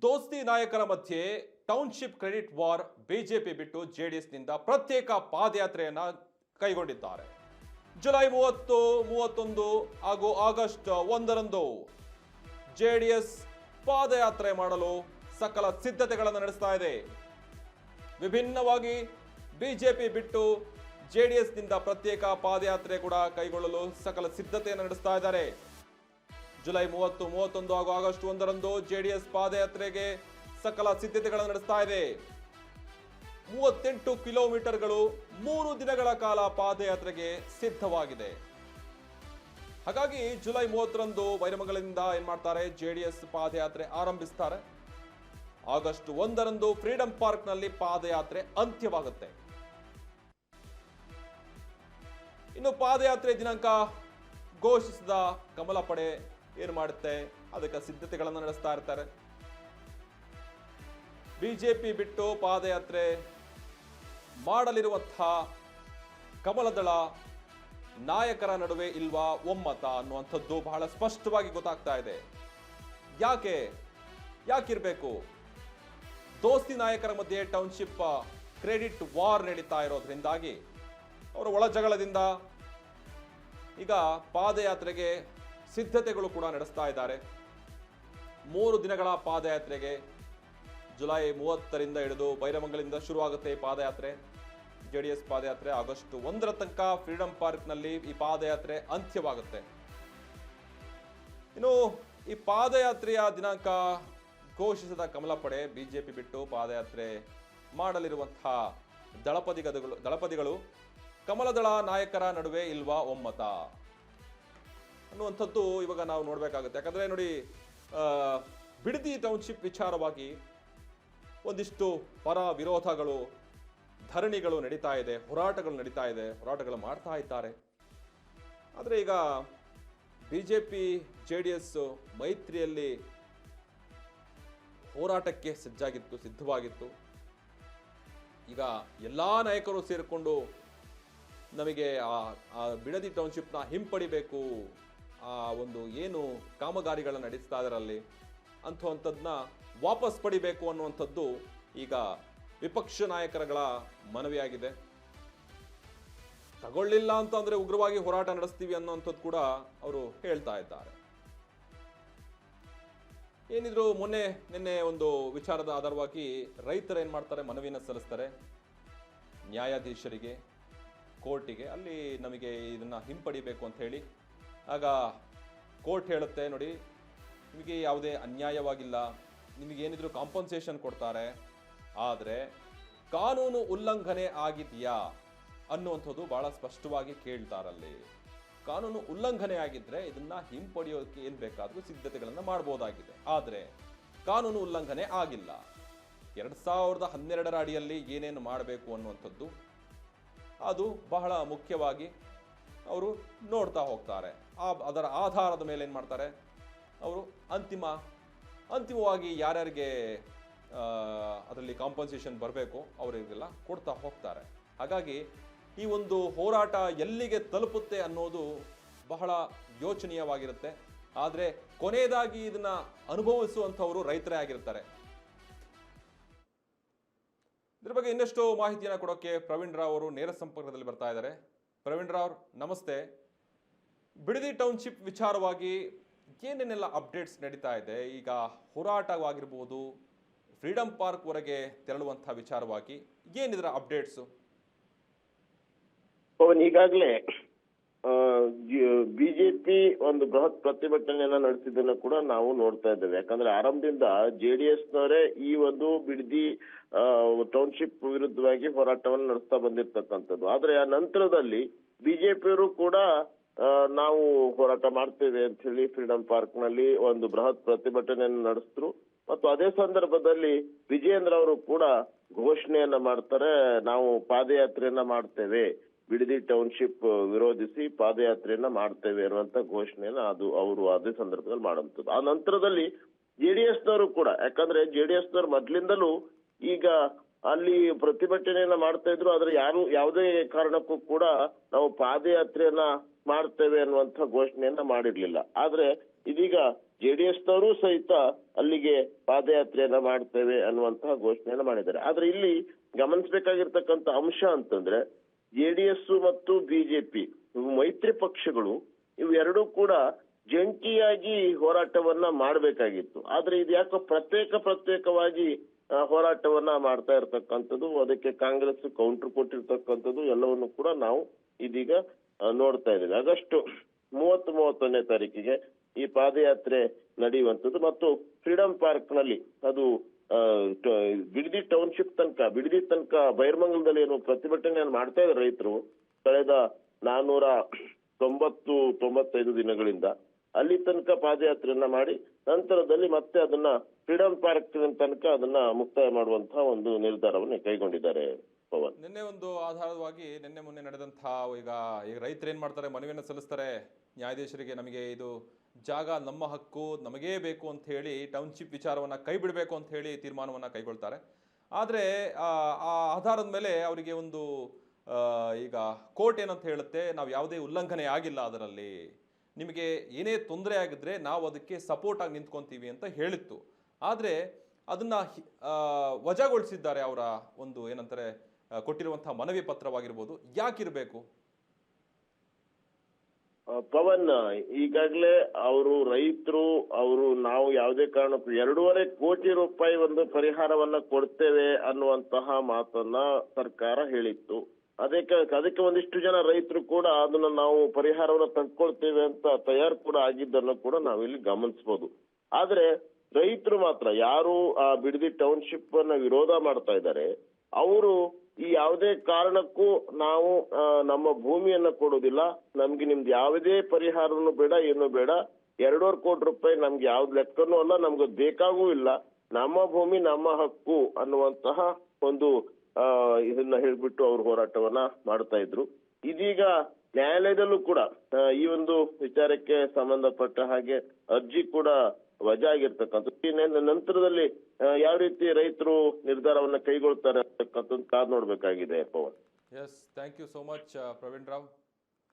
ದೋಸ್ತಿ ನಾಯಕರ ಮಧ್ಯೆ ಟೌನ್ಶಿಪ್ ಕ್ರೆಡಿಟ್ ವಾರ್ ಬಿಜೆಪಿ ಬಿಟ್ಟು ಜೆಡಿಎಸ್ನಿಂದ ಪ್ರತ್ಯೇಕ ಪಾದಯಾತ್ರೆಯನ್ನ ಕೈಗೊಂಡಿದ್ದಾರೆ. ಜುಲೈ 30, 31 ಹಾಗೂ ಆಗಸ್ಟ್ 1ರಂದು ಜೆಡಿಎಸ್ ಪಾದಯಾತ್ರೆ ಮಾಡಲು ಸಕಲ ಸಿದ್ಧತೆಗಳನ್ನು ನಡೆಸ್ತಾ ಇದೆ. ವಿಭಿನ್ನವಾಗಿ ಬಿಜೆಪಿ ಬಿಟ್ಟು ಜೆಡಿಎಸ್ನಿಂದ ಪ್ರತ್ಯೇಕ ಪಾದಯಾತ್ರೆ ಕೂಡ ಕೈಗೊಳ್ಳಲು ಸಕಲ ಸಿದ್ಧತೆಯನ್ನು ನಡೆಸ್ತಾ ಇದ್ದಾರೆ. ಜುಲೈ 30, 31 ಹಾಗೂ ಆಗಸ್ಟ್ 1ರಂದು ಜೆಡಿಎಸ್ ಪಾದಯಾತ್ರೆಗೆ ಸಕಲ ಸಿದ್ಧತೆಗಳನ್ನು ನಡೆಸ್ತಾ ಇದೆ. 38 ಕಿಲೋಮೀಟರ್ಗಳು 3 ದಿನಗಳ ಕಾಲ ಪಾದಯಾತ್ರೆಗೆ ಸಿದ್ಧವಾಗಿದೆ. ಹಾಗಾಗಿ ಜುಲೈ 30ರಂದು ಬೈರಮಂಗಲದಿಂದ ಏನ್ ಮಾಡ್ತಾರೆ, ಜೆಡಿಎಸ್ ಪಾದಯಾತ್ರೆ ಆರಂಭಿಸ್ತಾರೆ. ಆಗಸ್ಟ್ 1ರಂದು ಫ್ರೀಡಂ ಪಾರ್ಕ್ ನಲ್ಲಿ ಪಾದಯಾತ್ರೆ ಅಂತ್ಯವಾಗುತ್ತೆ. ಇನ್ನು ಪಾದಯಾತ್ರೆ ದಿನಾಂಕ ಘೋಷಿಸಿದ ಕಮಲ ಪಡೆ ಏನು ಮಾಡುತ್ತೆ, ಅದಕ್ಕೆ ಸಿದ್ಧತೆಗಳನ್ನು ನಡೆಸ್ತಾ ಇರ್ತಾರೆ. ಬಿಜೆಪಿ ಬಿಟ್ಟು ಪಾದಯಾತ್ರೆ ಮಾಡಲಿರುವಂತಹ ಕಮಲದಳ ನಾಯಕರ ನಡುವೆ ಇಲ್ವಾ ಒಮ್ಮತ ಅನ್ನುವಂಥದ್ದು ಬಹಳ ಸ್ಪಷ್ಟವಾಗಿ ಗೊತ್ತಾಗ್ತಾ ಇದೆ. ಯಾಕಿರ್ಬೇಕು? ದೋಸ್ತಿ ನಾಯಕರ ಮಧ್ಯೆ ಟೌನ್ಶಿಪ್ ಕ್ರೆಡಿಟ್ ವಾರ್ ನಡೀತಾ ಇರೋದ್ರಿಂದಾಗಿ ಅವರ ಒಳ ಜಗಳದಿಂದ ಈಗ ಪಾದಯಾತ್ರೆಗೆ ಸಿದ್ಧತೆಗಳು ಕೂಡ ನಡೆಸ್ತಾ ಇದ್ದಾರೆ. 3 ದಿನಗಳ ಪಾದಯಾತ್ರೆಗೆ ಜುಲೈ 30ರಿಂದ ಹಿಡಿದು ಬೈರಮಂಗಲದಿಂದ ಶುರುವಾಗುತ್ತೆ ಈ ಪಾದಯಾತ್ರೆ. ಜೆಡಿಎಸ್ ಪಾದಯಾತ್ರೆ ಆಗಸ್ಟ್ 1ರ ತನಕ ಫ್ರೀಡಂ ಪಾರ್ಕ್ ನಲ್ಲಿ ಈ ಪಾದಯಾತ್ರೆ ಅಂತ್ಯವಾಗುತ್ತೆ. ಇನ್ನು ಈ ಪಾದಯಾತ್ರೆಯ ದಿನಾಂಕ ಘೋಷಿಸಿದ ಕಮಲ ಪಡೆ ಬಿಜೆಪಿ ಬಿಟ್ಟು ಪಾದಯಾತ್ರೆ ಮಾಡಲಿರುವಂತಹ ದಳಪತಿಗಳು ಕಮಲದಳ ನಾಯಕರ ನಡುವೆ ಇಲ್ವಾ ಒಮ್ಮತ ಅನ್ನುವಂಥದ್ದು ಇವಾಗ ನಾವು ನೋಡಬೇಕಾಗುತ್ತೆ. ಯಾಕಂದ್ರೆ ನೋಡಿ, ಬಿಡದಿ ಟೌನ್ಶಿಪ್ ವಿಚಾರವಾಗಿ ಒಂದಿಷ್ಟು ಪರ ವಿರೋಧಗಳು, ಧರಣಿಗಳು ನಡೀತಾ ಇದೆ, ಹೋರಾಟಗಳು ಮಾಡ್ತಾ ಇದ್ದಾರೆ. ಆದರೆ ಈಗ ಬಿಜೆಪಿ ಜೆಡಿಎಸ್ ಮೈತ್ರಿಯಲ್ಲಿ ಹೋರಾಟಕ್ಕೆ ಸಿದ್ಧವಾಗಿತ್ತು. ಈಗ ಎಲ್ಲಾ ನಾಯಕರು ಸೇರಿಕೊಂಡು ನಮಗೆ ಆ ಬಿಡದಿ ಟೌನ್ಶಿಪ್ನ ಹಿಂಪಡಿಬೇಕು, ಆ ಒಂದು ಏನು ಕಾಮಗಾರಿಗಳನ್ನ ನಡೆಸ್ತಾ ಇದರಲ್ಲಿ ಅಂಥದ್ದನ್ನ ವಾಪಸ್ ಪಡಿಬೇಕು ಅನ್ನುವಂಥದ್ದು ಈಗ ವಿಪಕ್ಷ ನಾಯಕರುಗಳ ಮನವಿಯಾಗಿದೆ. ತಗೊಳ್ಳಿಲ್ಲ ಅಂತಂದ್ರೆ ಉಗ್ರವಾಗಿ ಹೋರಾಟ ನಡೆಸ್ತೀವಿ ಅನ್ನುವಂಥದ್ದು ಕೂಡ ಅವರು ಹೇಳ್ತಾ ಇದ್ದಾರೆ. ಏನಿದ್ರು ನಿನ್ನೆ ಒಂದು ವಿಚಾರದ ಆಧಾರವಾಗಿ ರೈತರು ಏನ್ ಮಾಡ್ತಾರೆ, ಮನವಿಯನ್ನು ಸಲ್ಲಿಸ್ತಾರೆ ನ್ಯಾಯಾಧೀಶರಿಗೆ, ಕೋರ್ಟಿಗೆ. ಅಲ್ಲಿ ನಮಗೆ ಇದನ್ನ ಹಿಂಪಡಿಬೇಕು ಅಂತ ಹೇಳಿ ಆಗ ಕೋರ್ಟ್ ಹೇಳುತ್ತೆ, ನೋಡಿ ನಿಮಗೆ ಯಾವುದೇ ಅನ್ಯಾಯವಾಗಿಲ್ಲ, ನಿಮಗೇನಿದ್ರು ಕಾಂಪನ್ಸೇಷನ್ ಕೊಡ್ತಾರೆ, ಆದರೆ ಕಾನೂನು ಉಲ್ಲಂಘನೆ ಆಗಿದೆಯಾ ಅನ್ನುವಂಥದ್ದು ಬಹಳ ಸ್ಪಷ್ಟವಾಗಿ ಕೇಳ್ತಾರಲ್ಲಿ. ಕಾನೂನು ಉಲ್ಲಂಘನೆ ಆಗಿದ್ರೆ ಇದನ್ನ ಹಿಂಪಡೆಯೋಕೆ ಏನ್ ಬೇಕಾದ್ರೂ ಸಿದ್ಧತೆಗಳನ್ನ ಮಾಡಬಹುದಾಗಿದೆ. ಆದರೆ ಕಾನೂನು ಉಲ್ಲಂಘನೆ ಆಗಿಲ್ಲ. 2012ರ ಅಡಿಯಲ್ಲಿ ಏನೇನು ಮಾಡಬೇಕು ಅನ್ನುವಂಥದ್ದು ಅದು ಬಹಳ ಮುಖ್ಯವಾಗಿ ಅವರು ನೋಡ್ತಾ ಹೋಗ್ತಾರೆ. ಅದರ ಆಧಾರದ ಮೇಲೆ ಏನು ಮಾಡ್ತಾರೆ, ಅವರು ಅಂತಿಮವಾಗಿ ಯಾರ್ಯಾರಿಗೆ ಅದರಲ್ಲಿ ಕಾಂಪನ್ಸೇಷನ್ ಬರಬೇಕು ಅವರಿಗೆಲ್ಲ ಕೊಡ್ತಾ ಹೋಗ್ತಾರೆ. ಹಾಗಾಗಿ ಈ ಒಂದು ಹೋರಾಟ ಎಲ್ಲಿಗೆ ತಲುಪುತ್ತೆ ಅನ್ನೋದು ಬಹಳ ಯೋಚನೀಯವಾಗಿರುತ್ತೆ. ಆದರೆ ಕೊನೆಯದಾಗಿ ಇದನ್ನ ಅನುಭವಿಸುವಂಥವರು ರೈತರೇ ಆಗಿರ್ತಾರೆ. ಇದ್ರ ಬಗ್ಗೆ ಇನ್ನಷ್ಟು ಮಾಹಿತಿಯನ್ನು ಕೊಡೋಕೆ ಪ್ರವೀಣ್ ರಾವ್ ಅವರು ನೇರ ಸಂಪರ್ಕದಲ್ಲಿ ಬರ್ತಾ ಇದ್ದಾರೆ. ಪ್ರವೀಣ್ ರಾವ್, ನಮಸ್ತೆ. ಬಿಡದಿ ಟೌನ್ಶಿಪ್ ವಿಚಾರವಾಗಿ ಏನೇನೆಲ್ಲ ಅಪ್ಡೇಟ್ಸ್ ನಡೀತಾ ಇದೆ? ಈಗ ಹೋರಾಟವಾಗಿರ್ಬೋದು, ಫ್ರೀಡಂ ಪಾರ್ಕ್ ವರೆಗೆ ತೆರಳುವಂತಹ ವಿಚಾರವಾಗಿ ಏನಿದ್ರ ಅಪ್ಡೇಟ್ಸ್? ಈಗಾಗಲೇ ಬಿಜೆಪಿ ಒಂದು ಬೃಹತ್ ಪ್ರತಿಭಟನೆಯನ್ನ ನಡೆಸಿದ್ದನ್ನ ಕೂಡ ನಾವು ನೋಡ್ತಾ ಇದ್ದೇವೆ. ಯಾಕಂದ್ರೆ ಆರಂಭದಿಂದ ಜೆಡಿಎಸ್ನವರೇ ಈ ಒಂದು ಬಿಡದಿ ಟೌನ್ಶಿಪ್ ವಿರುದ್ಧವಾಗಿ ಹೋರಾಟವನ್ನು ನಡೆಸ್ತಾ ಬಂದಿರ್ತಕ್ಕಂಥದ್ದು. ಆದ್ರೆ ಆ ನಂತರದಲ್ಲಿ ಬಿಜೆಪಿಯವರು ಕೂಡ ನಾವು ಹೋರಾಟ ಮಾಡ್ತೇವೆ ಅಂತ ಹೇಳಿ ಫ್ರೀಡಂ ಪಾರ್ಕ್ ನಲ್ಲಿ ಒಂದು ಬೃಹತ್ ಪ್ರತಿಭಟನೆಯನ್ನು ನಡೆಸಿದ್ರು. ಮತ್ತು ಅದೇ ಸಂದರ್ಭದಲ್ಲಿ ವಿಜಯೇಂದ್ರ ಅವರು ಕೂಡ ಘೋಷಣೆಯನ್ನ ಮಾಡ್ತಾರೆ, ನಾವು ಪಾದಯಾತ್ರೆಯನ್ನ ಮಾಡ್ತೇವೆ, ಬಿಡದಿ ಟೌನ್ಶಿಪ್ ವಿರೋಧಿಸಿ ಪಾದಯಾತ್ರೆಯನ್ನ ಮಾಡ್ತೇವೆ ಅನ್ನುವಂತ ಘೋಷಣೆಯನ್ನ ಅವರು ಅದೇ ಸಂದರ್ಭದಲ್ಲಿ ಮಾಡುವಂಥದ್ದು. ಆ ನಂತರದಲ್ಲಿ ಜೆಡಿಎಸ್ನವರು ಕೂಡ, ಯಾಕಂದ್ರೆ ಜೆಡಿಎಸ್ನವರು ಮೊದ್ಲಿಂದಲೂ ಈಗ ಅಲ್ಲಿ ಪ್ರತಿಭಟನೆಯನ್ನ ಮಾಡ್ತಾ ಇದ್ರು. ಆದ್ರೆ ಯಾವುದೇ ಕಾರಣಕ್ಕೂ ಕೂಡ ನಾವು ಪಾದಯಾತ್ರೆಯನ್ನ ಮಾಡ್ತೇವೆ ಅನ್ನುವಂತ ಘೋಷಣೆಯನ್ನ ಮಾಡಿರ್ಲಿಲ್ಲ. ಆದ್ರೆ ಇದೀಗ JDS ನವರು ಸಹಿತ ಅಲ್ಲಿಗೆ ಪಾದಯಾತ್ರೆಯನ್ನ ಮಾಡ್ತೇವೆ ಅನ್ನುವಂತಹ ಘೋಷಣೆಯನ್ನ ಮಾಡಿದ್ದಾರೆ. ಆದ್ರೆ ಇಲ್ಲಿ ಗಮನಿಸಬೇಕಾಗಿರ್ತಕ್ಕಂಥ ಅಂಶ ಅಂತಂದ್ರೆ JDS ಮತ್ತು ಬಿಜೆಪಿ ಮೈತ್ರಿ ಪಕ್ಷಗಳು ಇವೆರಡೂ ಕೂಡ ಜಂಟಿಯಾಗಿ ಹೋರಾಟವನ್ನ ಮಾಡಬೇಕಾಗಿತ್ತು. ಆದ್ರೆ ಇದು ಯಾಕೋ ಪ್ರತ್ಯೇಕವಾಗಿ ಹೋರಾಟವನ್ನ ಮಾಡ್ತಾ ಇರ್ತಕ್ಕಂಥದ್ದು, ಅದಕ್ಕೆ ಕಾಂಗ್ರೆಸ್ ಕೌಂಟರ್ ಕೊಟ್ಟಿರ್ತಕ್ಕಂಥದ್ದು ಎಲ್ಲವನ್ನು ಕೂಡ ನಾವು ಇದೀಗ ನೋಡ್ತಾ ಇದ್ದೇವೆ. ಆಗಸ್ಟ್ 31ನೇ ತಾರೀಕಿಗೆ ಈ ಪಾದಯಾತ್ರೆ ನಡೆಯುವಂಥದ್ದು ಮತ್ತು ಫ್ರೀಡಂ ಪಾರ್ಕ್ ನಲ್ಲಿ ಅದು ಬಿಡದಿ ಟೌನ್ಶಿಪ್ ಬಿಡದಿ ತನಕ ಬೈರ್ಮಂಗಲದಲ್ಲಿ ಏನು ಪ್ರತಿಭಟನೆಯನ್ನು ಮಾಡ್ತಾ ಇದ್ದಾರೆ ರೈತರು ಕಳೆದ 495 ದಿನಗಳಿಂದ ಅಲ್ಲಿ ತನಕ ಪಾದಯಾತ್ರೆಯನ್ನ ಮಾಡಿ ನಂತರದಲ್ಲಿ ಮತ್ತೆ ಅದನ್ನ ಫ್ರೀಡಂ ಪಾರ್ಕ್ ತನಕ ಅದನ್ನ ಮುಕ್ತಾಯ ಮಾಡುವಂತಹ ಒಂದು ನಿರ್ಧಾರವನ್ನು ಕೈಗೊಂಡಿದ್ದಾರೆ. ಪವನ್, ನಿನ್ನೆ ಒಂದು ಆಧಾರವಾಗಿ ನಿನ್ನೆ ಮೊನ್ನೆ ನಡೆದಂತಹ ಈಗ ರೈತರು ಏನ್ ಮಾಡ್ತಾರೆ, ಮನವಿಯನ್ನು ಸಲ್ಲಿಸ್ತಾರೆ ನ್ಯಾಯಾಧೀಶರಿಗೆ, ನಮಗೆ ಇದು ಜಾಗ ನಮ್ಮ ಹಕ್ಕು, ನಮಗೇ ಬೇಕು ಅಂತ ಹೇಳಿ ಟೌನ್ಶಿಪ್ ವಿಚಾರವನ್ನ ಕೈ ಬಿಡಬೇಕು ಅಂತ ಹೇಳಿ ತೀರ್ಮಾನವನ್ನ ಕೈಗೊಳ್ತಾರೆ. ಆದ್ರೆ ಆ ಆಧಾರದ ಮೇಲೆ ಅವರಿಗೆ ಒಂದು ಈಗ ಕೋರ್ಟ್ ಏನಂತ ಹೇಳುತ್ತೆ, ನಾವು ಯಾವುದೇ ಉಲ್ಲಂಘನೆ ಆಗಿಲ್ಲ, ಅದರಲ್ಲಿ ನಿಮಗೆ ಏನೇ ತೊಂದರೆ ಆಗಿದ್ರೆ ನಾವು ಅದಕ್ಕೆ ಸಪೋರ್ಟ್ ಆಗಿ ನಿಂತ್ಕೊಂತೀವಿ ಅಂತ ಹೇಳಿತ್ತು. ಆದರೆ ಅದನ್ನ ವಜಾಗೊಳಿಸಿದ್ದಾರೆ. ಅವರ ಒಂದು ಏನಂತಾರೆ ಕೊಟ್ಟಿರುವಂತಹ ಮನವಿ ಪತ್ರವಾಗಿರ್ಬೋದು. ಯಾಕಿರಬೇಕು ಪವನ್? ಈಗಾಗಲೇ ರೈತರು ನಾವು ಯಾವುದೇ ಕಾರಣಕ್ಕೂ 2.5 ಕೋಟಿ ರೂಪಾಯಿ ಒಂದು ಪರಿಹಾರವನ್ನ ಕೊಡ್ತೇವೆ ಅನ್ನುವಂತಹ ಮಾತನ್ನ ಸರ್ಕಾರ ಹೇಳಿತ್ತು. ಅದಕ್ಕೆ ಒಂದಿಷ್ಟು ಜನ ರೈತರು ಕೂಡ ಅದನ್ನ ನಾವು ಪರಿಹಾರವನ್ನ ತಂದ್ಕೊಳ್ತೇವೆ ಅಂತ ತಯಾರು ಕೂಡ ಆಗಿದ್ದನ್ನು ಕೂಡ ನಾವಿಲ್ಲಿ ಗಮನಿಸಬಹುದು. ಆದ್ರೆ ರೈತರು ಮಾತ್ರ ಯಾರು ಆ ಬಿಡದಿ ಟೌನ್ಶಿಪ್ ಅನ್ನ ವಿರೋಧ ಮಾಡ್ತಾ ಇದ್ದಾರೆ, ಅವರು ಈ ಯಾವುದೇ ಕಾರಣಕ್ಕೂ ನಾವು ನಮ್ಮ ಭೂಮಿಯನ್ನ ಕೊಡೋದಿಲ್ಲ, ನಮ್ಗೆ ನಿಮ್ದು ಯಾವುದೇ ಪರಿಹಾರನೂ ಬೇಡ, ಏನು ಬೇಡ, 2.5 ಕೋಟಿ ರೂಪಾಯಿ ನಮ್ಗೆ ಯಾವ್ದು ಲೆಕ್ಕನೂ ಅಲ್ಲ, ನಮ್ಗೆ ಬೇಕಾಗೂ ಇಲ್ಲ, ನಮ್ಮ ಭೂಮಿ ನಮ್ಮ ಹಕ್ಕು ಅನ್ನುವಂತಹ ಒಂದು ಇದನ್ನ ಹೇಳ್ಬಿಟ್ಟು ಅವರು ಹೋರಾಟವನ್ನ ಮಾಡ್ತಾ ಇದ್ರು. ಇದೀಗ ನ್ಯಾಯಾಲಯದಲ್ಲೂ ಕೂಡ ಈ ಒಂದು ವಿಚಾರಕ್ಕೆ ಸಂಬಂಧಪಟ್ಟ ಹಾಗೆ ಅರ್ಜಿ ಕೂಡ ವಜಾ ಆಗಿರ್ತಕ್ಕಂಥ ನಂತರದಲ್ಲಿ ಯಾವ ರೀತಿ ರೈತರು ನಿರ್ಧಾರವನ್ನ ಕೈಗೊಳ್ತಾರೆ ಅಂತಕ್ಕಂಥದ್ದು ಕಾದ್ ನೋಡ್ಬೇಕಾಗಿದೆ. Pavan, yes, thank you so much Praveen Rao.